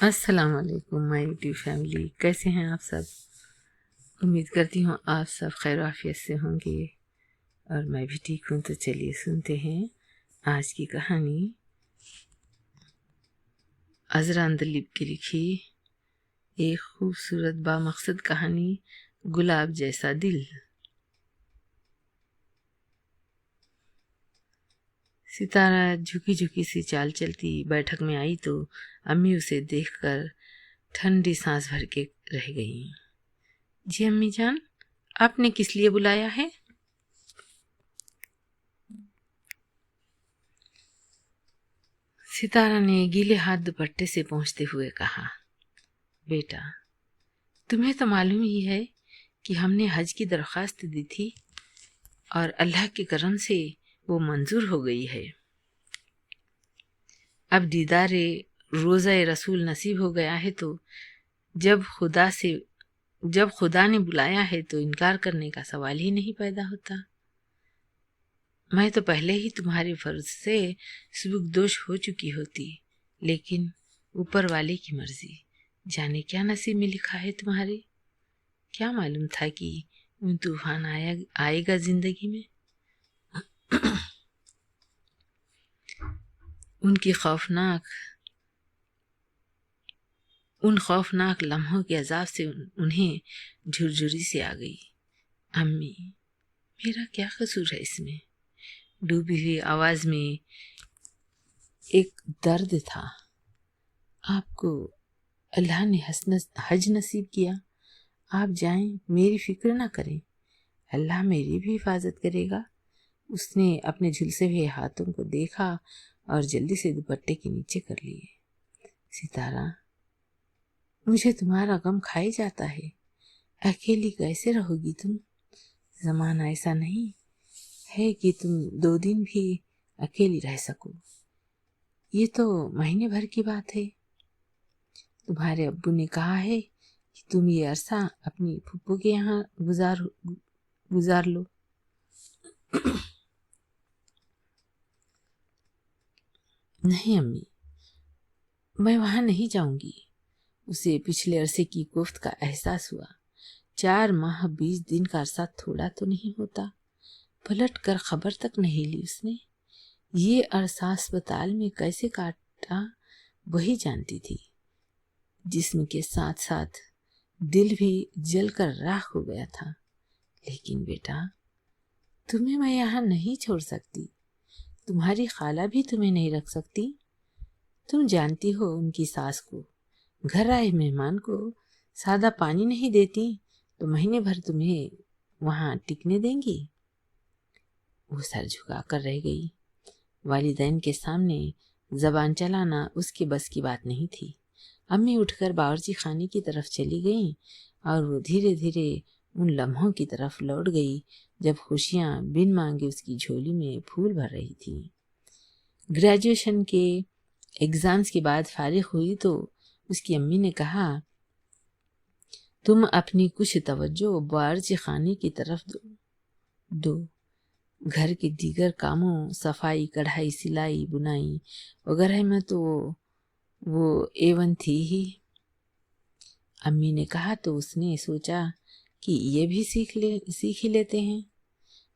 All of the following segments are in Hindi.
अस्सलाम वालेकुम माय यूट्यूब फैमिली, कैसे हैं आप सब। उम्मीद करती हूँ आप सब खैर आफियत से होंगे और मैं भी ठीक हूँ। तो चलिए सुनते हैं आज की कहानी। अज़रा अंदलीब की लिखी एक खूबसूरत बामकसद कहानी, गुलाब जैसा दिल। सितारा झुकी झुकी सी चाल चलती बैठक में आई तो अम्मी उसे देखकर ठंडी सांस भर के रह गई। जी अम्मी जान, आपने किस लिए बुलाया है? सितारा ने गीले हाथ दुपट्टे से पोंछते हुए कहा, बेटा तुम्हें तो मालूम ही है कि हमने हज की दरख्वास्त दी थी और अल्लाह के करम से वो मंजूर हो गई है। अब दीदारे रोज़ा रसूल नसीब हो गया है तो जब खुदा ने बुलाया है तो इनकार करने का सवाल ही नहीं पैदा होता। मैं तो पहले ही तुम्हारे फर्ज से सुबुकदोश हो चुकी होती, लेकिन ऊपर वाले की मर्जी, जाने क्या नसीब में लिखा है तुम्हारे। क्या मालूम था कि तूफान आएगा जिंदगी में। उन खौफनाक लम्हों के अजाब से उन्हें झुरझुरी से आ गई। अम्मी, मेरा क्या कसूर है इसमें? डूबी हुई आवाज में एक दर्द था। आपको अल्लाह ने हज नसीब किया, आप जाएं, मेरी फिक्र ना करें, अल्लाह मेरी भी हिफाजत करेगा। उसने अपने झुलसे हुए हाथों को देखा और जल्दी से दुपट्टे के नीचे कर लिए। सितारा, मुझे तुम्हारा गम खाई जाता है, अकेली कैसे रहोगी तुम? जमाना ऐसा नहीं है कि तुम 2 दिन भी अकेली रह सको। ये तो महीने भर की बात है। तुम्हारे अब्बू ने कहा है कि तुम ये अरसा अपनी फुप्पो के यहाँ गुजार लो। नहीं अम्मी, मैं वहां नहीं जाऊंगी। उसे पिछले अरसे की कोफ्त का एहसास हुआ। 4 माह 20 दिन का अरसा थोड़ा तो नहीं होता। पलट कर खबर तक नहीं ली उसने। ये अरसा अस्पताल में कैसे काटा वही जानती थी। जिस्म के साथ साथ दिल भी जलकर राख हो गया था। लेकिन बेटा, तुम्हें मैं यहाँ नहीं छोड़ सकती। तुम्हारी खाला भी तुम्हें नहीं रख सकती। तुम जानती हो उनकी सास को, घर आए मेहमान को सादा पानी नहीं देती तो महीने भर तुम्हें वहां टिकने देंगी। वो सर झुका कर रह गई। वालिदैन के सामने जबान चलाना उसके बस की बात नहीं थी। अम्मी उठकर बावर्ची खाने की तरफ चली गईं और वो धीरे धीरे उन लम्हों की तरफ लौट गई जब खुशियां बिन मांगे उसकी झोली में फूल भर रही थी। ग्रेजुएशन के एग्जाम्स के बाद फारिग हुई तो उसकी अम्मी ने कहा, तुम अपनी कुछ तवज्जो बावर्ची खाने की तरफ दो। घर के दीगर कामों, सफाई, कढ़ाई, सिलाई, बुनाई वगैरह में तो वो A1 थी ही। अम्मी ने कहा तो उसने सोचा कि ये भी सीख ही लेते हैं।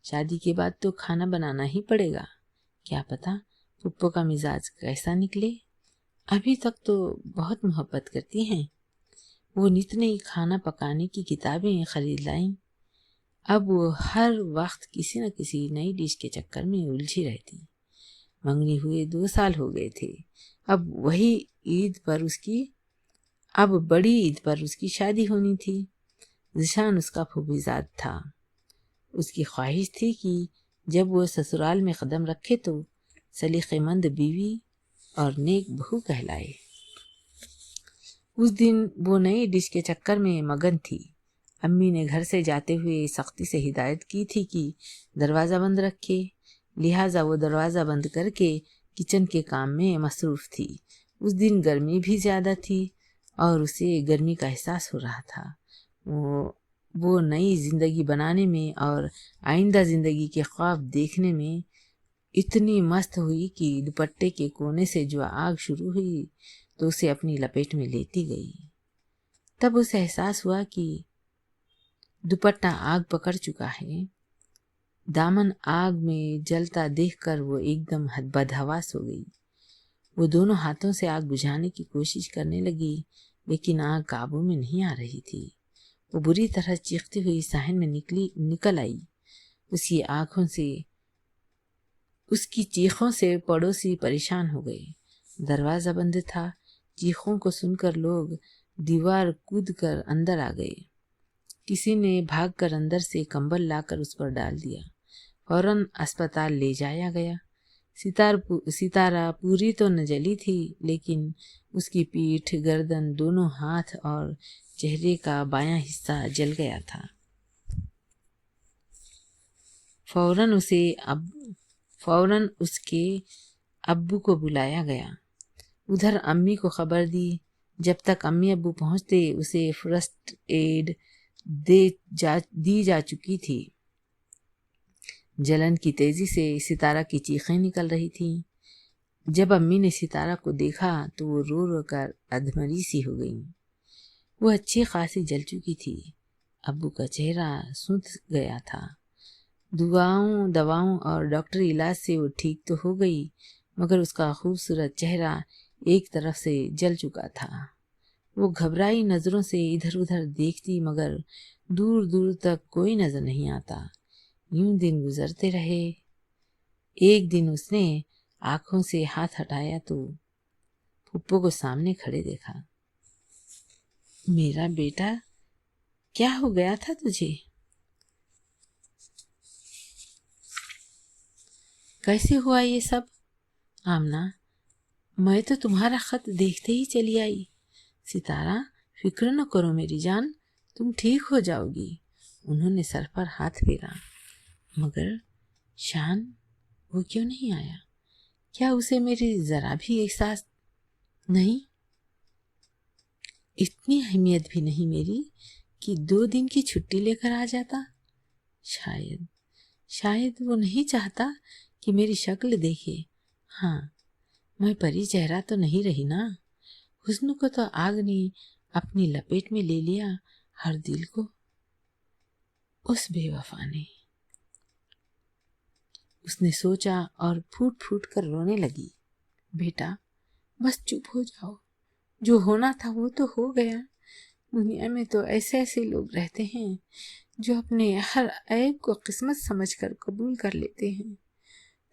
शादी के बाद तो खाना बनाना ही पड़ेगा। क्या पता पुप्पो का मिजाज कैसा निकले। अभी तक तो बहुत मोहब्बत करती हैं। वो नित नई खाना पकाने की किताबें खरीद लाईं। अब वो हर वक्त किसी न किसी नई डिश के चक्कर में उलझी रहती। मंगनी हुए 2 साल हो गए थे। अब बड़ी ईद पर उसकी शादी होनी थी। जिशान उसका फूफीजाद था। उसकी ख्वाहिश थी कि जब वो ससुराल में कदम रखे तो सलीक़ेमंद बीवी और नेक बहू कहलाए। उस दिन वो नई डिश के चक्कर में मगन थी। अम्मी ने घर से जाते हुए सख्ती से हिदायत की थी कि दरवाज़ा बंद रखे, लिहाजा वो दरवाज़ा बंद करके किचन के काम में मसरूफ़ थी। उस दिन गर्मी भी ज़्यादा थी और उसे गर्मी का एहसास हो रहा था। वो नई ज़िंदगी बनाने में और आइंदा ज़िंदगी के ख्वाब देखने में इतनी मस्त हुई कि दुपट्टे के कोने से जो आग शुरू हुई तो उसे अपनी लपेट में लेती गई। तब उसे एहसास हुआ कि दुपट्टा आग पकड़ चुका है। दामन आग में जलता देखकर वो एकदम बदहवास हो गई। वो दोनों हाथों से आग बुझाने की कोशिश करने लगी, लेकिन आग काबू में नहीं आ रही थी। वो बुरी तरह चीखती हुई साहन में निकल आई। उसकी चीखों से पड़ोसी परेशान हो गए। दरवाजा बंद था। चीखों को सुनकर लोग दीवार कूद कर अंदर आ गए। किसी ने भागकर अंदर से कंबल लाकर उस पर डाल दिया। फौरन अस्पताल ले जाया गया। सितारा पूरी तो न जली थी, लेकिन उसकी पीठ, गर्दन, दोनों हाथ और चेहरे का बायां हिस्सा जल गया था। फौरन उसके अब्बू को बुलाया गया। उधर अम्मी को खबर दी। जब तक अम्मी अब्बू पहुंचते उसे फर्स्ट एड दी जा चुकी थी। जलन की तेजी से सितारा की चीखें निकल रही थीं। जब अम्मी ने सितारा को देखा तो वो रो रो कर अधमरी सी हो गई। वो अच्छी खासी जल चुकी थी। अब्बू का चेहरा सूख गया था। दवाओं और डॉक्टरी इलाज से वो ठीक तो हो गई, मगर उसका खूबसूरत चेहरा एक तरफ से जल चुका था। वो घबराई नजरों से इधर उधर देखती, मगर दूर दूर तक कोई नजर नहीं आता। यूं दिन गुजरते रहे। एक दिन उसने आंखों से हाथ हटाया तो फुप्पो को सामने खड़े देखा। मेरा बेटा, क्या हो गया था तुझे? कैसे हुआ ये सब? आमना, मैं तो तुम्हारा खत देखते ही चली आई। सितारा, फिक्र न करो मेरी जान, तुम ठीक हो जाओगी। उन्होंने सर पर हाथ फेरा। मगर शान, वो क्यों नहीं आया? क्या उसे मेरी जरा भी एहसास नहीं? इतनी अहमियत भी नहीं मेरी कि 2 दिन की छुट्टी लेकर आ जाता। शायद वो नहीं चाहता कि मेरी शक्ल देखे। हाँ, मैं परी चेहरा तो नहीं रही ना। हुस्न को तो आग ने अपनी लपेट में ले लिया, हर दिल को। उस बेवफा ने। उसने सोचा और फूट फूट कर रोने लगी। बेटा, बस चुप हो जाओ। जो होना था वो तो हो गया। दुनिया में तो ऐसे ऐसे लोग रहते हैं जो अपने हर ऐब को किस्मत समझकर कबूल कर लेते हैं।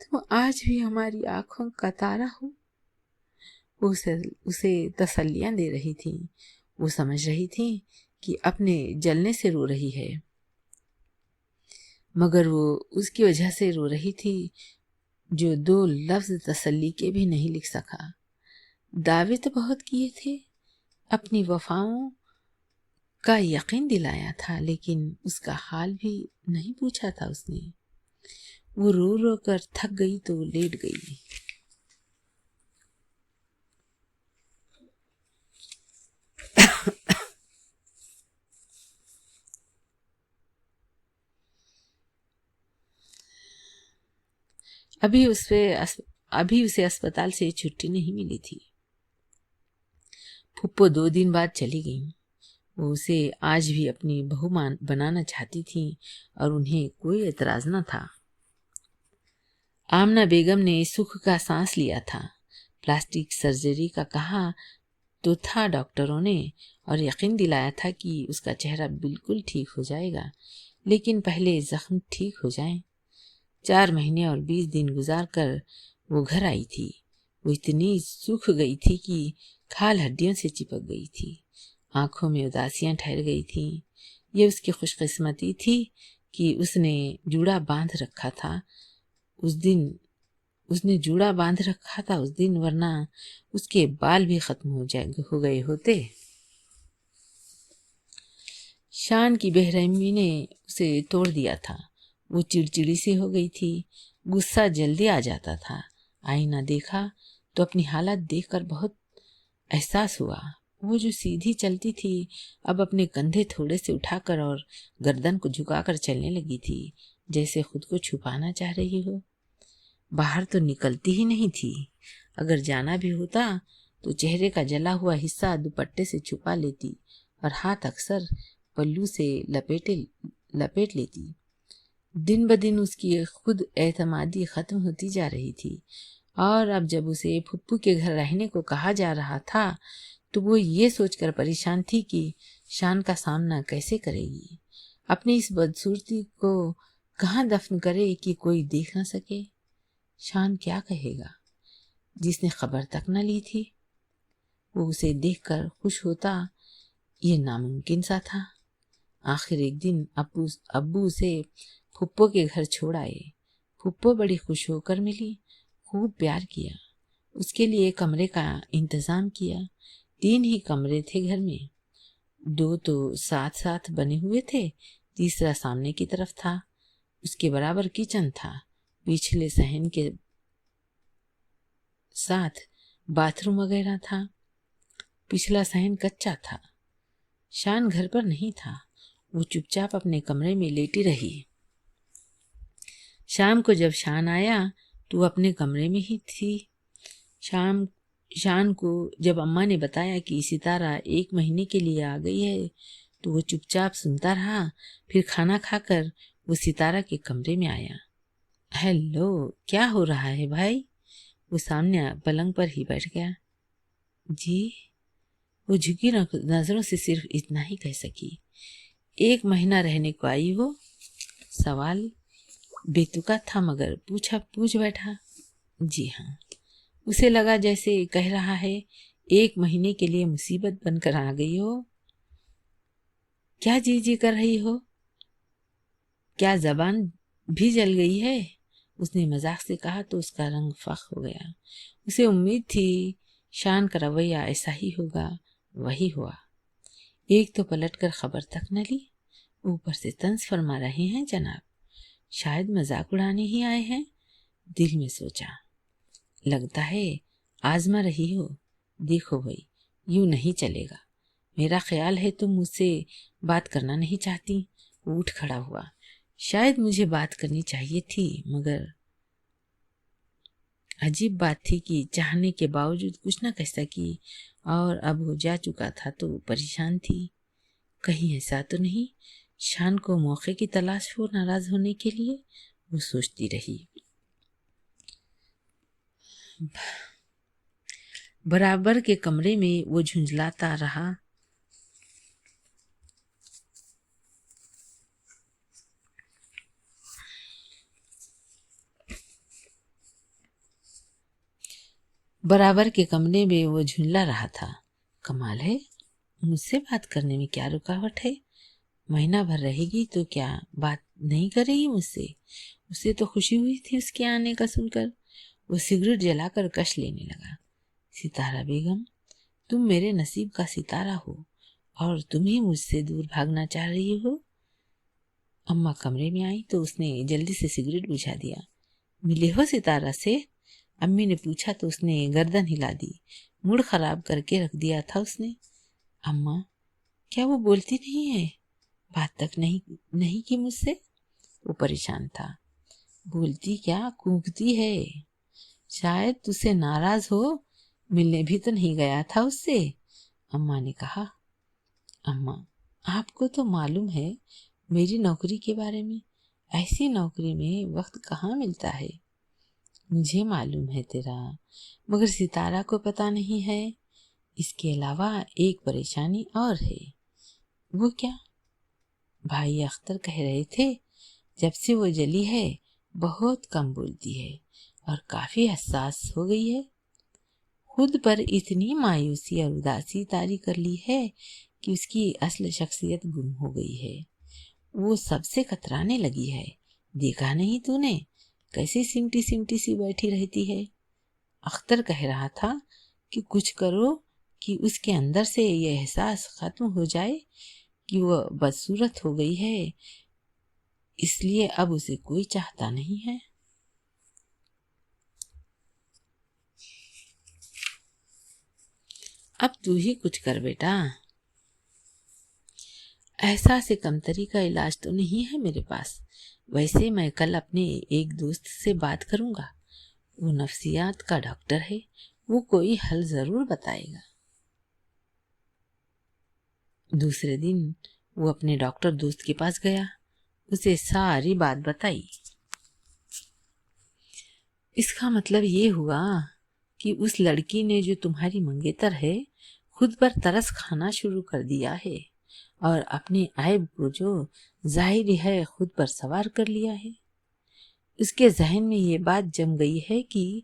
तो आज भी हमारी आंखों का तारा हो। वो उसे तसल्लियां दे रही थी। वो समझ रही थी कि अपने जलने से रो रही है, मगर वो उसकी वजह से रो रही थी जो 2 लफ्ज तसल्ली के भी नहीं लिख सका। दावे तो बहुत किए थे, अपनी वफाओं का यकीन दिलाया था, लेकिन उसका हाल भी नहीं पूछा था उसने। वो रो रो कर थक गई तो लेट गई। अभी उसे अस्पताल से छुट्टी नहीं मिली थी। फुप्पो 2 दिन बाद चली गई। वो उसे आज भी अपनी बहू बनाना चाहती थी और उन्हें कोई एतराज न था। आमना बेगम ने सुख का सांस लिया था। प्लास्टिक सर्जरी का कहा तो था डॉक्टरों ने, और यकीन दिलाया था कि उसका चेहरा बिल्कुल ठीक हो जाएगा, लेकिन पहले जख्म ठीक हो जाएं। 4 महीने और 20 दिन गुजार कर वो घर आई थी। वो इतनी सूख गई थी कि खाल हड्डियों से चिपक गई थी। आंखों में उदासियां ठहर गई थीं। ये उसकी खुशकिस्मती थी कि उसने जूड़ा बांध रखा था उस दिन, वरना उसके बाल भी खत्म हो गए होते। शान की बेरहमी ने उसे तोड़ दिया था। वो चिड़चिड़ी सी हो गई थी। गुस्सा जल्दी आ जाता था। आईना देखा तो अपनी हालत देखकर बहुत एहसास हुआ। वो जो सीधी चलती थी, अब अपने कंधे थोड़े से उठाकर और गर्दन को झुकाकर चलने लगी थी, जैसे खुद को छुपाना चाह रही हो। बाहर तो निकलती ही नहीं थी। अगर जाना भी होता तो चेहरे का जला हुआ हिस्सा दुपट्टे से छुपा लेती और हाथ अक्सर पल्लू से लपेट लेती। दिन ब दिन उसकी खुद एतमादी खत्म होती जा रही थी और अब जब उसे फुप्पू के घर रहने को कहा जा रहा था तो वो ये सोचकर परेशान थी कि शान का सामना कैसे करेगी, अपनी इस बदसूरती को कहाँ दफन करे कि कोई देख न सके। शान क्या कहेगा जिसने खबर तक न ली थी। वो उसे देखकर खुश होता ये नामुमकिन सा था। आखिर एक दिन अब्बू उसे फुप्पो के घर छोड़ आए। फुप्पो बड़ी खुश होकर मिली, खूब प्यार किया, उसके लिए कमरे का इंतजाम किया। 3 ही कमरे थे घर में, 2 तो साथ साथ बने हुए थे, तीसरा सामने की तरफ था। उसके बराबर किचन था, पिछले सहन के साथ बाथरूम वगैरह था। पिछला सहन कच्चा था। शान घर पर नहीं था, वो चुपचाप अपने कमरे में लेटी रही। शाम को जब शान आया तो वो अपने कमरे में ही थी। शान को जब अम्मा ने बताया कि सितारा 1 महीने के लिए आ गई है तो वो चुपचाप सुनता रहा। फिर खाना खाकर वो सितारा के कमरे में आया। हेलो, क्या हो रहा है भाई? वो सामने पलंग पर ही बैठ गया। जी, वो झुकी नजरों से सिर्फ इतना ही कह सकी। 1 महीना रहने को आई हो? सवाल बेतुका था मगर पूछ बैठा। जी हाँ। उसे लगा जैसे कह रहा है 1 महीने के लिए मुसीबत बनकर आ गई हो। क्या जी कर रही हो? क्या जबान भी जल गई है? उसने मजाक से कहा तो उसका रंग फख हो गया। उसे उम्मीद थी शान का रवैया ऐसा ही होगा। वही हुआ। एक तो पलटकर खबर तक न ली, ऊपर से तंज फरमा रहे हैं जनाब। शायद मजाक उड़ाने ही आए हैं। दिल में सोचा, लगता है आजमा रही हो। देखो भाई, यूं नहीं चलेगा। मेरा ख्याल है तुम मुझसे बात करना नहीं चाहती। वो उठ खड़ा हुआ। शायद मुझे बात करनी चाहिए थी, मगर अजीब बात थी कि चाहने के बावजूद कुछ न कह सकी और अब हो जा चुका था तो परेशान थी। कहीं ऐसा तो नहीं शान को मौके की तलाश हो नाराज होने के लिए? वो सोचती रही। बराबर के कमरे में वो झुंझलाता रहा। बराबर के कमरे में वो झुंझला रहा था। कमाल है, मुझसे बात करने में क्या रुकावट है? महीना भर रहेगी तो क्या बात नहीं करेगी मुझसे? उसे तो खुशी हुई थी उसके आने का सुनकर। वो सिगरेट जलाकर कश लेने लगा। सितारा बेगम, तुम मेरे नसीब का सितारा हो और तुम ही मुझसे दूर भागना चाह रही हो। अम्मा कमरे में आई तो उसने जल्दी से सिगरेट बुझा दिया। मिले हो सितारा से? अम्मी ने पूछा तो उसने गर्दन हिला दी। मूड खराब करके रख दिया था उसने। अम्मा, क्या वो बोलती नहीं है? बात तक नहीं की मुझसे? वो परेशान था। बोलती क्या, कूकती है। शायद तुझसे नाराज हो, मिलने भी तो नहीं गया था उससे, अम्मा ने कहा। अम्मा, आपको तो मालूम है मेरी नौकरी के बारे में। ऐसी नौकरी में वक्त कहाँ मिलता है। मुझे मालूम है तेरा, मगर सितारा को पता नहीं है। इसके अलावा एक परेशानी और है। वो क्या? भाई अख्तर कह रहे थे जब से वो जली है बहुत कम बोलती है और काफी हसास हो गई है। खुद पर इतनी मायूसी और उदासी तारी कर ली है कि उसकी असल शख्सियत गुम हो गई है। वो सबसे कतराने लगी है। देखा नहीं तूने कैसी सिमटी सिमटी सी बैठी रहती है। अख्तर कह रहा था कि कुछ करो कि उसके अंदर से ये एहसास खत्म हो जाए कि वह बदसूरत हो गई है, इसलिए अब उसे कोई चाहता नहीं है। अब तू ही कुछ कर बेटा। एहसास कमतरी का इलाज तो नहीं है मेरे पास। वैसे मैं कल अपने एक दोस्त से बात करूंगा। वो नफ्सियात का डॉक्टर है। वो कोई हल जरूर बताएगा। दूसरे दिन वो अपने डॉक्टर दोस्त के पास गया, उसे सारी बात बताई। इसका मतलब ये हुआ कि उस लड़की ने जो तुम्हारी मंगेतर है खुद पर तरस खाना शुरू कर दिया है और अपने ऐब को जो जाहिर है खुद पर सवार कर लिया है। उसके जहन में ये बात जम गई है कि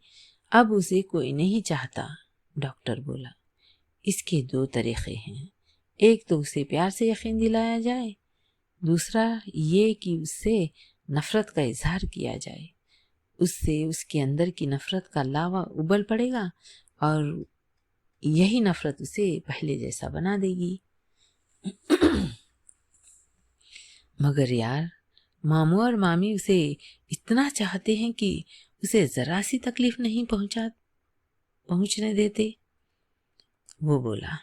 अब उसे कोई नहीं चाहता। डॉक्टर बोला, इसके दो तरीके हैं, एक तो उसे प्यार से यकीन दिलाया जाए, दूसरा ये कि उससे नफरत का इजहार किया जाए। उससे उसके अंदर की नफरत का लावा उबल पड़ेगा और यही नफरत उसे पहले जैसा बना देगी। मगर यार, मामू और मामी उसे इतना चाहते हैं कि उसे जरा सी तकलीफ नहीं पहुंचने देते। वो बोला,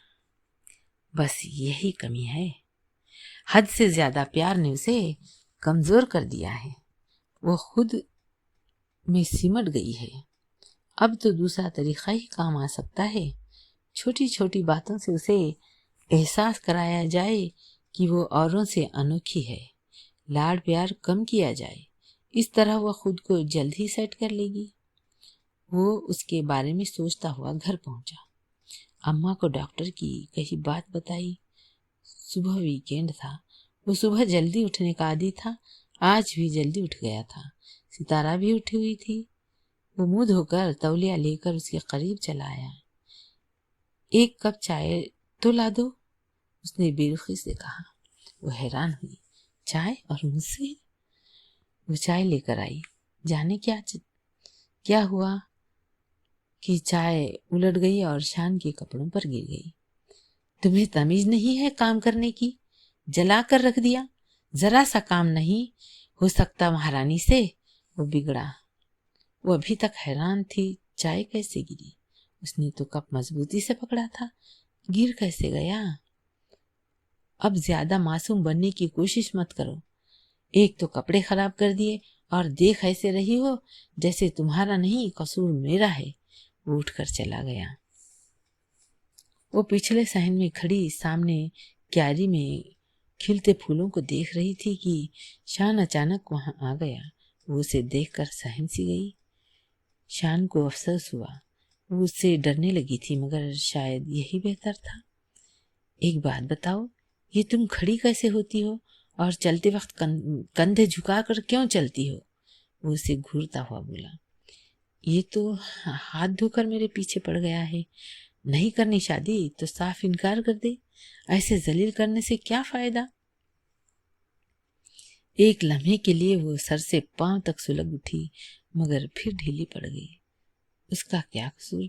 बस यही कमी है। हद से ज्यादा प्यार ने उसे कमजोर कर दिया है। वो खुद में सिमट गई है। अब तो दूसरा तरीका ही काम आ सकता है। छोटी छोटी बातों से उसे एहसास कराया जाए कि वो औरों से अनोखी है। लाड प्यार कम किया जाए, इस तरह वह खुद को जल्द ही सेट कर लेगी। वो उसके बारे में सोचता हुआ घर पहुंचा। अम्मा को डॉक्टर की कही बात बताई। सुबह वीकेंड था, वो सुबह जल्दी उठने का आदी था। आज भी जल्दी उठ गया था। सितारा भी उठी हुई थी। वो मुंह धोकर तौलिया लेकर उसके करीब चला आया। एक कप चाय तो ला दो, उसने बेरुखी से कहा। वो हैरान हुई, चाय और मुझसे? वो चाय लेकर आई। जाने क्या हुआ कि चाय उलट गई और शान के कपड़ों पर गिर गई। तुम्हें तमीज नहीं है काम करने की? जला कर रख दिया। जरा सा काम नहीं हो सकता महारानी से? वो बिगड़ा। वो अभी तक हैरान थी, चाय कैसे गिरी? उसने तो कप मजबूती से पकड़ा था, गिर कैसे गया? अब ज्यादा मासूम बनने की कोशिश मत करो। एक तो कपड़े खराब कर दिए और देख ऐसे रही हो जैसे तुम्हारा नहीं कसूर मेरा है। वो उठकर चला गया। वो पिछले सहन में खड़ी सामने क्यारी में खिलते फूलों को देख रही थी कि शान अचानक वहां आ गया। वो उसे देखकर सहम सी गई। शान को अफसोस हुआ। वो उससे डरने लगी थी, मगर शायद यही बेहतर था। एक बात बताओ, ये तुम खड़ी कैसे होती हो और चलते वक्त कंधे झुकाकर क्यों चलती हो? वो उसे घूरता हुआ बोला। ये तो हाथ धोकर मेरे पीछे पड़ गया है। नहीं करनी शादी तो साफ इनकार कर दे। ऐसे जलील करने से क्या फायदा? एक लम्हे के लिए वो सर से पांव तक सुलग उठी, मगर फिर ढीली पड़ गई। उसका क्या कसूर?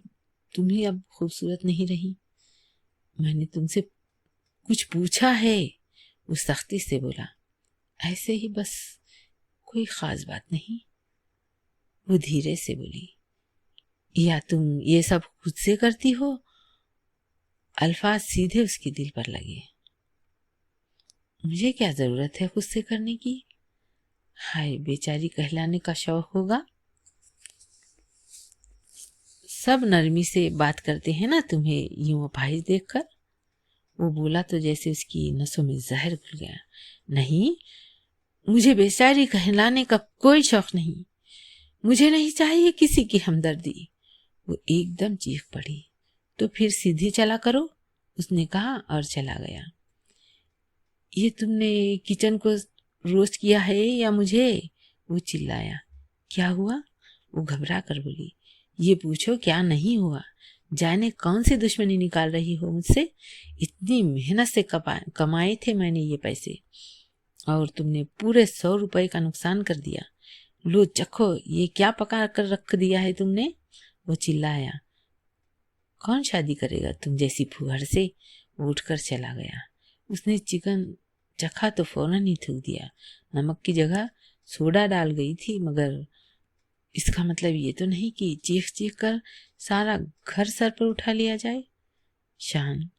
तुम ही अब खूबसूरत नहीं रही। मैंने तुमसे कुछ पूछा है, वो सख्ती से बोला। ऐसे ही बस, कोई खास बात नहीं। वो धीरे से बोली। या तुम ये सब खुद से करती हो? अल्फाज सीधे उसके दिल पर लगे। मुझे क्या जरूरत है खुद से करने की? हाय, बेचारी कहलाने का शौक होगा। सब नरमी से बात करते हैं ना तुम्हें यूं अपाहिज देखकर। वो बोला तो जैसे उसकी नसों में जहर घुल गया। नहीं, मुझे बेचारी कहलाने का कोई शौक नहीं। मुझे नहीं चाहिए किसी की हमदर्दी। वो एकदम चीख पड़ी। तो फिर सीधी चला करो, उसने कहा और चला गया। ये तुमने किचन को रोस्ट किया है या मुझे? वो चिल्लाया। क्या हुआ? वो घबरा कर बोली। ये पूछो क्या नहीं हुआ। जाने कौन सी दुश्मनी निकाल रही हो मुझसे? इतनी मेहनत से कमाए थे मैंने ये पैसे, और तुमने पूरे 100 रुपए का नुकसान कर दिया। लो चखो, ये क्या पका कर रख दिया है तुमने? वो चिल्लाया। कौन शादी करेगा तुम जैसी फुहड़ से? वो उठकर चला गया। उसने चिकन चखा तो फौरन ही थूक दिया। नमक की जगह सोडा डाल गई थी, मगर इसका मतलब ये तो नहीं कि चीख चीख कर सारा घर सर पर उठा लिया जाए। शान,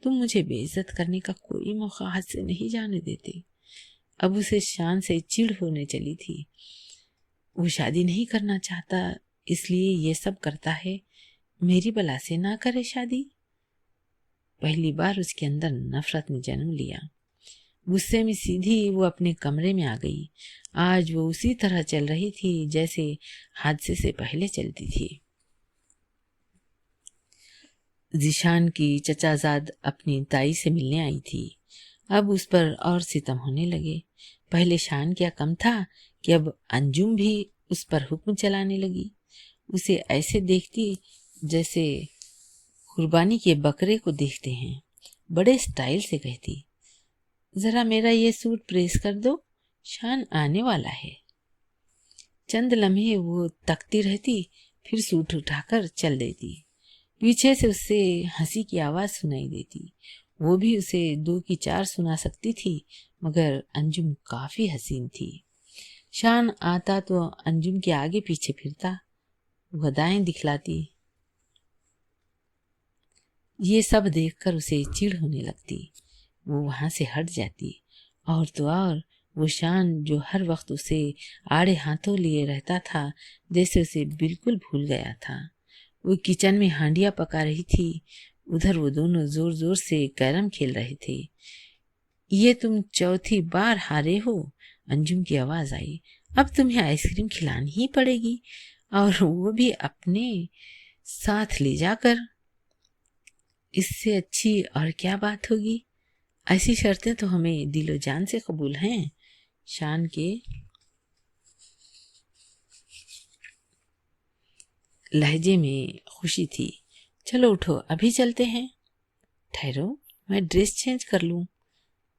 तुम मुझे बेइज्जत करने का कोई मौका हाथ से नहीं जाने देते। अब उसे शान से चिढ़ होने चली थी। वो शादी नहीं करना चाहता, इसलिए ये सब करता है। मेरी बला से ना करे शादी। पहली बार उसके अंदर नफरत ने जन्म लिया। गुस्से में सीधी वो अपने कमरे में आ गई। आज वो उसी तरह चल रही थी जैसे हादसे से पहले चलती थी। जिशान की चचाजाद अपनी ताई से मिलने आई थी। अब उस पर और सितम होने लगे। पहले शान क्या कम था कि अब अंजुम भी उस पर हुक्म चलाने लगी। उसे ऐसे देखती जैसे कुर्बानी के बकरे को देखते हैं। बड़े स्टाइल से कहती, जरा मेरा ये सूट प्रेस कर दो, शान आने वाला है। चंद लम्हे वो तकती रहती, फिर सूट उठाकर चल देती। पीछे से उससे हंसी की आवाज सुनाई देती। वो भी उसे 2 की 4 सुना सकती थी, मगर अंजुम काफी हसीन थी। शान आता तो अंजुम के आगे पीछे फिरता, वदाएं दिखलाती। ये सब देखकर उसे चिढ़ होने लगती। वो वहां से हट जाती। और तो और वो शान जो हर वक्त उसे आड़े हाथों लिए रहता था, जैसे उसे बिल्कुल भूल गया था। वो किचन में हांडिया पका रही थी, उधर वो दोनों जोर जोर से कैरम खेल रहे थे। ये तुम चौथी बार हारे हो, अंजुम की आवाज आई। अब तुम्हें आइसक्रीम खिलानी ही पड़ेगी, और वो भी अपने साथ ले जाकर। इससे अच्छी और क्या बात होगी। ऐसी शर्तें तो हमें दिलो जान से कबूल हैं। शान के लहजे में खुशी थी। चलो उठो, अभी चलते हैं। ठहरो, मैं ड्रेस चेंज कर लूं।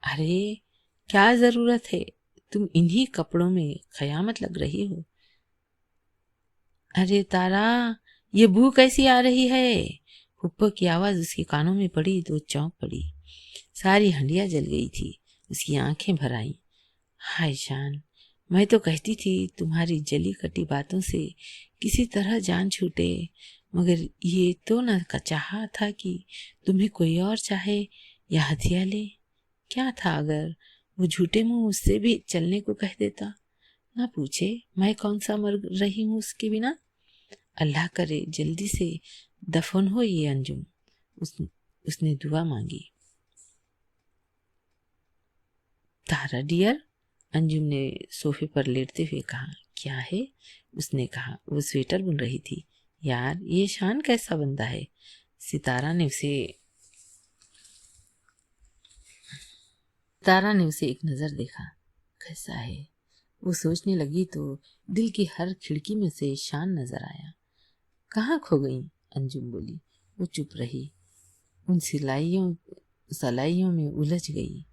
अरे क्या जरूरत है, तुम इन्हीं कपड़ों में कयामत लग रही हो। अरे तारा, ये बू कैसी आ रही है। फुप्पो की आवाज उसके कानों में पड़ी तो चौंक पड़ी। सारी हंडिया जल गई थी। उसकी आंखें भर आईं। हाय शान, मैं तो कहती थी तुम्हारी जली कटी बातों से किसी तरह जान छूटे, मगर ये तो न चाहा था कि तुम्हें कोई और चाहे या हथिया ले। क्या था अगर वो झूठे मुंह उससे भी चलने को कह देता। ना पूछे मैं कौन सा मर रही हूं उसके बिना। अल्लाह करे जल्दी से दफन हो ये अंजुम। उसने दुआ मांगी। तारा डियर, अंजुम ने सोफे पर लेटते हुए कहा। क्या है? उसने कहा। वो स्वेटर बुन रही थी। यार ये शान कैसा बंदा है। सितारा ने उसे एक नजर देखा। कैसा है? वो सोचने लगी तो दिल की हर खिड़की में से शान नजर आया। कहाँ खो गई? अंजुम बोली। वो चुप रही, उन सलाइयों में उलझ गई।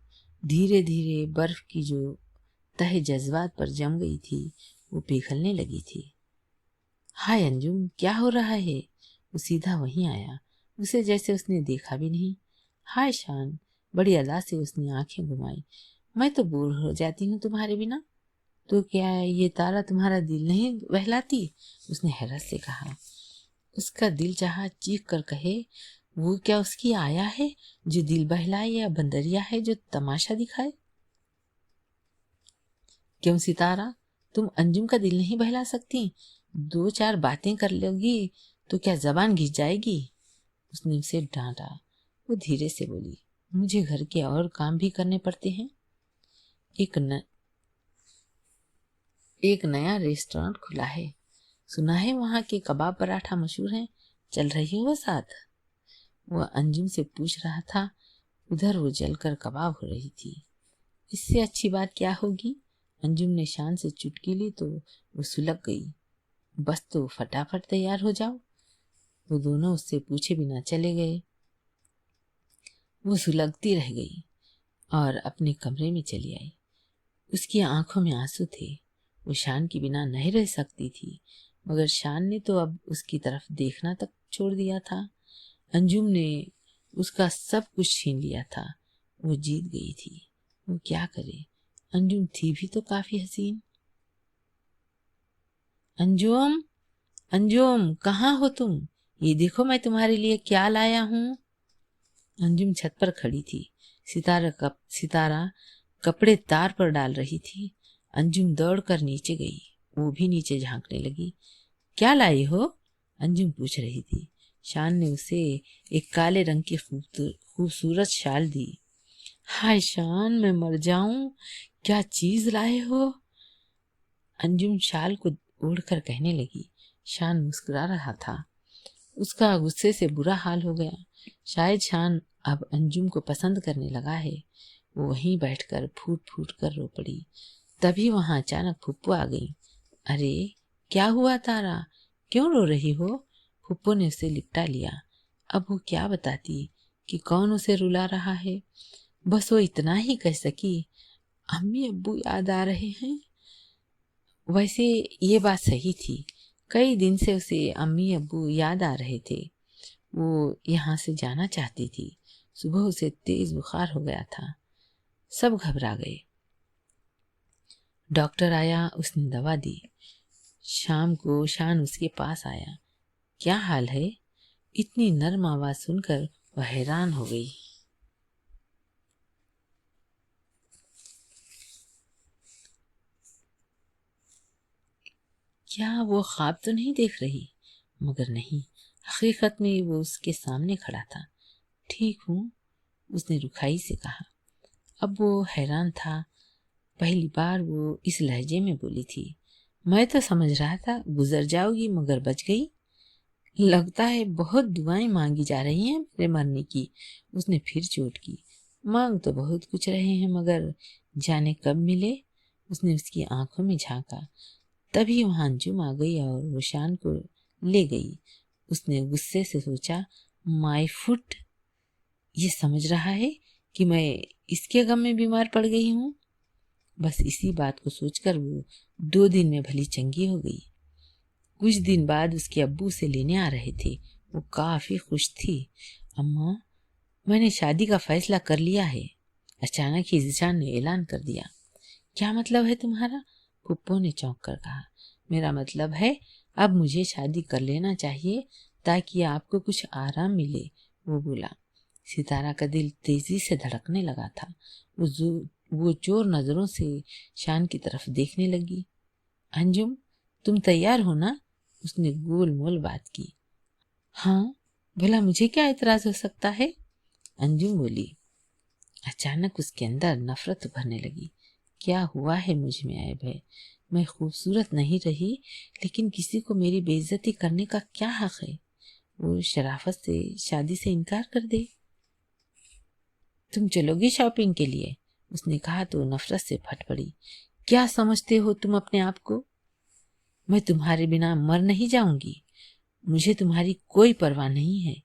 धीरे धीरे बर्फ की जो तह जज्बात पर जम गई थी वो पिघलने लगी थी। हाय अंजुम, क्या हो रहा है? वो सीधा वहीं आया, उसे जैसे उसने देखा भी नहीं। हाय शान, बड़ी अदा से उसने आंखें घुमाई। मैं तो बोर हो जाती हूँ तुम्हारे बिना। तो क्या ये तारा तुम्हारा दिल नहीं बहलाती? उसने हैरत से कहा। उसका दिल चाहा चीख कर कहे, वो क्या उसकी आया है जो दिल बहलाए, या बंदरिया है जो तमाशा दिखाए? क्यों सितारा, तुम अंजुम का दिल नहीं बहला सकती? 2-4 बातें कर लोगी तो क्या जबान घिस जाएगी? उसने उसे डांटा। वो धीरे से बोली, मुझे घर के और काम भी करने पड़ते हैं। एक नया रेस्टोरेंट खुला है, सुना है वहां के कबाब पराठा मशहूर हैं। चल रही हो साथ? वह अंजुम से पूछ रहा था। उधर वो जलकर कबाब हो रही थी। इससे अच्छी बात क्या होगी? अंजुम ने शान से चुटकी ली तो वो सुलग गई। बस तो फटाफट तैयार हो जाओ। वो दोनों उससे पूछे बिना चले गए। वो सुलगती रह गई और अपने कमरे में चली आई। उसकी आंखों में आंसू थे। वो शान के बिना नहीं रह सकती थी, मगर शान ने तो अब उसकी तरफ देखना तक छोड़ दिया था। अंजुम ने उसका सब कुछ छीन लिया था। वो जीत गई थी। वो क्या करे? अंजुम थी भी तो काफी हसीन। अंजुम, अंजुम, कहाँ हो तुम? ये देखो मैं तुम्हारे लिए क्या लाया हूँ। अंजुम छत पर खड़ी थी। सितारा कपड़े तार पर डाल रही थी। अंजुम दौड़कर नीचे गई। वो भी नीचे झांकने लगी। क्या लाई हो? अंजुम पूछ रही थी। शान ने उसे एक काले रंग की खूबसूरत शाल दी। हाय शान, मैं मर जाऊं, क्या चीज लाए हो? अंजुम शाल को ओढ़कर कहने लगी। शान मुस्कुरा रहा था। उसका गुस्से से बुरा हाल हो गया। शायद शान अब अंजुम को पसंद करने लगा है। वो वहीं बैठकर फूट फूट कर रो पड़ी। तभी वहां अचानक फुप्पो आ गई। अरे क्या हुआ तारा, क्यों रो रही हो? फुप्पो ने उसे लिपटा लिया। अब वो क्या बताती कि कौन उसे रुला रहा है। बस वो इतना ही कह सकी, अम्मी अब्बू याद आ रहे हैं। वैसे ये बात सही थी। कई दिन से उसे अम्मी अब्बू याद आ रहे थे। वो यहाँ से जाना चाहती थी। सुबह उसे तेज बुखार हो गया था। सब घबरा गए। डॉक्टर आया, उसने दवा दी। शाम को शान उसके पास आया। क्या हाल है? इतनी नर्म आवाज सुनकर वह हैरान हो गई। क्या वो ख्वाब तो नहीं देख रही? मगर नहीं, हकीकत में वो उसके सामने खड़ा था। ठीक हूँ, उसने रुखाई से कहा। अब वो हैरान था। पहली बार वो इस लहजे में बोली थी। मैं तो समझ रहा था गुजर जाओगी, मगर बच गई। लगता है बहुत दुआएं मांगी जा रही हैं मेरे मरने की। उसने फिर चोट की। मांग तो बहुत कुछ रहे हैं, मगर जाने कब मिले। उसने उसकी आंखों में झांका। तभी वहां अंजुम आ गई और वो शान को ले गई। उसने गुस्से से सोचा, माय फुट, ये समझ रहा है कि मैं इसके गम में बीमार पड़ गई हूँ। बस इसी बात को सोचकर वो 2 दिन में भली चंगी हो गई। कुछ दिन बाद उसके अब्बू से लेने आ रहे थे। वो काफी खुश थी। अम्मा, मैंने शादी का फैसला कर लिया है, अचानक ही जीशान ने ऐलान कर दिया। क्या मतलब है तुम्हारा? पुप्पो ने चौंक कर कहा। मेरा मतलब है अब मुझे शादी कर लेना चाहिए ताकि आपको कुछ आराम मिले, वो बोला। सितारा का दिल तेजी से धड़कने लगा था। वो जोर नजरों से शान की तरफ देखने लगी। अंजुम, तुम तैयार हो ना? उसने गोल मोल बात की। हाँ, भला मुझे क्या एतराज हो सकता है? अंजुम बोली। अचानक उसके अंदर नफरत उभरने लगी। क्या हुआ है मुझ में ऐब है? मैं खूबसूरत नहीं रही, लेकिन किसी को मेरी बेइज्जती करने का क्या हक है? वो शराफत से शादी से इनकार कर दे। तुम चलोगी शॉपिंग के लिए? उसने कहा तो नफरत से फट पड़ी। क्या समझते हो तुम अपने आप को? मैं तुम्हारे बिना मर नहीं जाऊंगी। मुझे तुम्हारी कोई परवाह नहीं है।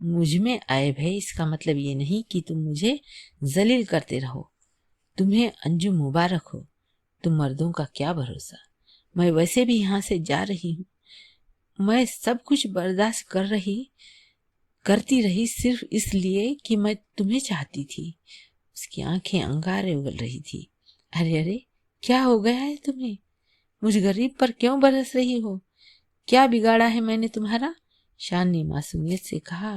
मुझ में ऐब है इसका मतलब ये नहीं कि तुम मुझे जलील करते रहो। तुम्हें अंजुम मुबारक हो। तुम मर्दों का क्या भरोसा। मैं वैसे भी यहाँ से जा रही हूँ। मैं सब कुछ बर्दाश्त करती रही सिर्फ इसलिए कि मैं तुम्हें चाहती थी। उसकी आंखें अंगारे उगल रही थी। अरे अरे, क्या हो गया है तुम्हें? मुझ गरीब पर क्यों बरस रही हो? क्या बिगाड़ा है मैंने तुम्हारा? शान ने मासूमियत से कहा,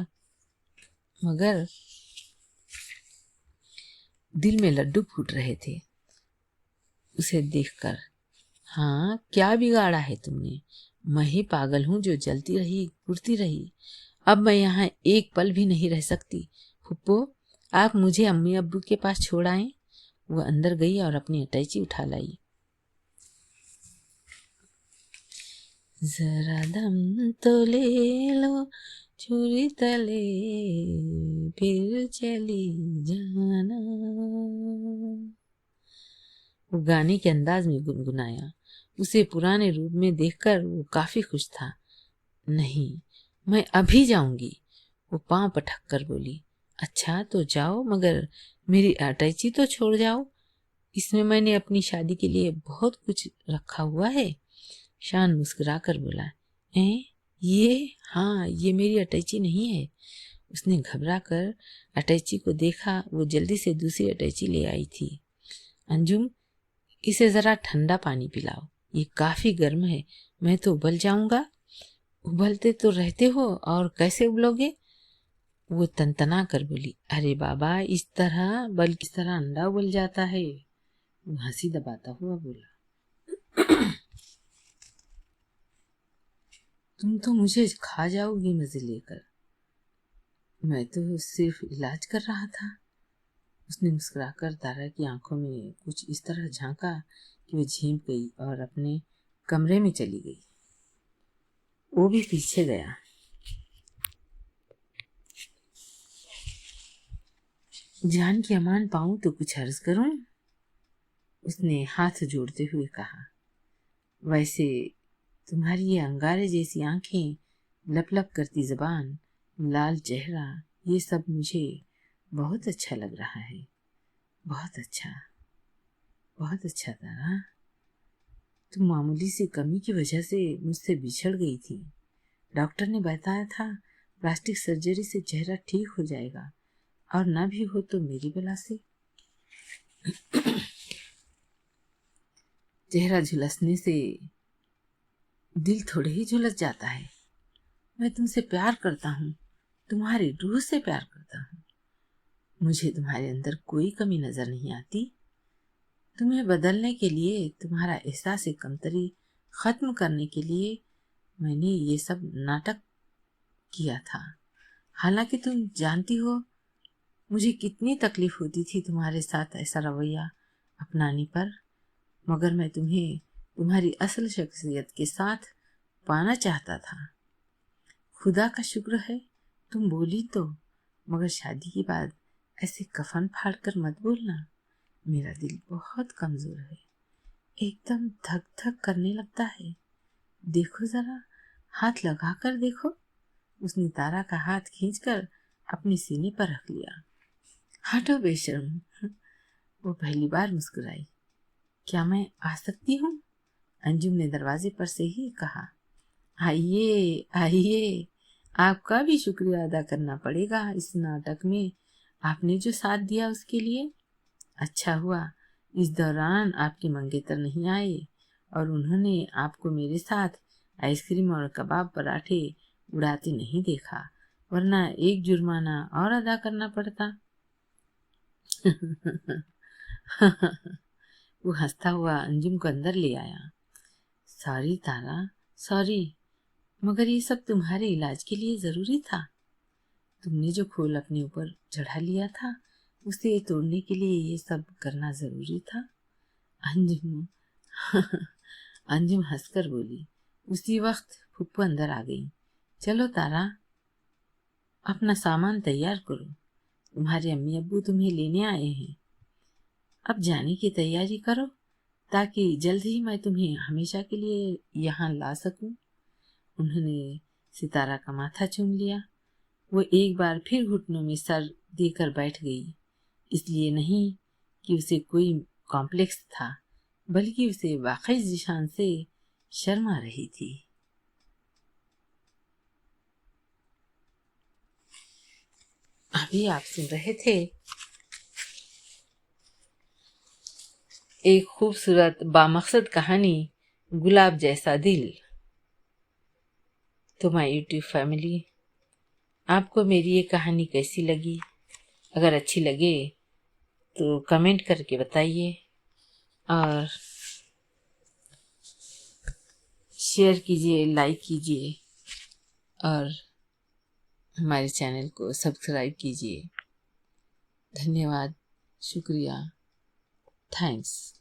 मगर दिल में लड्डू फूट रहे थे उसे देखकर। हाँ, क्या बिगाड़ा है तुमने? मैं ही पागल हूँ जो जलती रही उड़ती रही। अब मैं यहाँ एक पल भी नहीं रह सकती। फुप्पो, आप मुझे अम्मी अब्बू के पास छोड़ आए। वो अंदर गई और अपनी अटैची उठा लाई। जरा दम तो ले लो छुरी तले, फिर चली जाना। वो गाने के अंदाज में गुनगुनाया। उसे पुराने रूप में देखकर वो काफी खुश था। नहीं, मैं अभी जाऊंगी, वो पांव पटक कर बोली। अच्छा तो जाओ, मगर मेरी अटैची तो छोड़ जाओ। इसमें मैंने अपनी शादी के लिए बहुत कुछ रखा हुआ है। शान मुस्कुरा कर बोला। ये? हाँ, ये मेरी अटैची नहीं है। उसने घबरा कर अटैची को देखा। वो जल्दी से दूसरी अटैची ले आई थी। अंजुम, इसे जरा ठंडा पानी पिलाओ, ये काफी गर्म है, मैं तो उबल जाऊंगा। उबलते तो रहते हो, और कैसे उबलोगे? वो तनतना कर बोली। अरे बाबा, इस तरह, बल्कि इस तरह अंडा उबल जाता है। वो हंसी दबाता हुआ बोला। तुम तो मुझे खा जाओगी मजे लेकर। मैं तो सिर्फ इलाज कर रहा था। उसने मुस्कुराकर तारा की आंखों में कुछ इस तरह झांका कि वह झेंप गई और अपने कमरे में चली गई। वो भी पीछे गया। जान की अमान पाऊं तो कुछ अर्ज करूं? उसने हाथ जोड़ते हुए कहा। वैसे तुम्हारी ये अंगारे जैसी आंखें, लप लप करती जबान, लाल चेहरा, ये सब मुझे बहुत अच्छा लग रहा है। बहुत अच्छा, बहुत अच्छा तारा। तुम मामूली सी कमी की वजह से मुझसे बिछड़ गई थी। डॉक्टर ने बताया था प्लास्टिक सर्जरी से चेहरा ठीक हो जाएगा, और ना भी हो तो मेरी बला से। चेहरा झुलसने से दिल थोड़े ही झुलस जाता है। मैं तुमसे प्यार करता हूँ, तुम्हारी रूह से प्यार करता हूँ। मुझे तुम्हारे अंदर कोई कमी नजर नहीं आती। तुम्हें बदलने के लिए, तुम्हारा एहसास कमतरी खत्म करने के लिए मैंने ये सब नाटक किया था। हालांकि तुम जानती हो मुझे कितनी तकलीफ होती थी तुम्हारे साथ ऐसा रवैया अपनाने पर, मगर मैं तुम्हें तुम्हारी असल शख्सियत के साथ पाना चाहता था। खुदा का शुक्र है तुम बोली तो, मगर शादी के बाद ऐसे कफन फाड़ कर मत बोलना। मेरा दिल बहुत कमजोर है, एकदम धक धक करने लगता है। देखो जरा, हाथ लगा कर देखो। उसने तारा का हाथ खींचकर अपने सीने पर रख लिया। हटो बेशर्म। वो पहली बार मुस्कुराई। क्या मैं आ सकती हूँ? अंजुम ने दरवाजे पर से ही कहा। आइए आइए, आपका भी शुक्रिया अदा करना पड़ेगा इस नाटक में आपने जो साथ दिया उसके लिए। अच्छा हुआ इस दौरान आपके मंगेतर नहीं आए और उन्होंने आपको मेरे साथ आइसक्रीम और कबाब पराठे उड़ाते नहीं देखा, वरना एक जुर्माना और अदा करना पड़ता। वो हंसता हुआ अंजुम को अंदर ले आया। सॉरी तारा, सॉरी, मगर ये सब तुम्हारे इलाज के लिए जरूरी था। तुमने जो खोल अपने ऊपर चढ़ा लिया था उसे तोड़ने के लिए ये सब करना जरूरी था। अंजुम अंजुम हंसकर बोली। उसी वक्त फुप्पू अंदर आ गई। चलो तारा, अपना सामान तैयार करो, तुम्हारे अम्मी अब्बू तुम्हें लेने आए हैं। अब जाने की तैयारी करो ताकि जल्द ही मैं तुम्हें हमेशा के लिए यहाँ ला सकूं। उन्होंने सितारा का माथा चूम लिया। वो एक बार फिर घुटनों में सर देकर बैठ गई, इसलिए नहीं कि उसे कोई कॉम्प्लेक्स था, बल्कि उसे वाकई जिशान से शर्म आ रही थी। अभी आप सुन रहे थे एक खूबसूरत बामकसद कहानी, गुलाब जैसा दिल। तो माय यूट्यूब फैमिली, आपको मेरी ये कहानी कैसी लगी? अगर अच्छी लगे तो कमेंट करके बताइए और शेयर कीजिए, लाइक कीजिए और हमारे चैनल को सब्सक्राइब कीजिए। धन्यवाद, शुक्रिया, थैंक्स।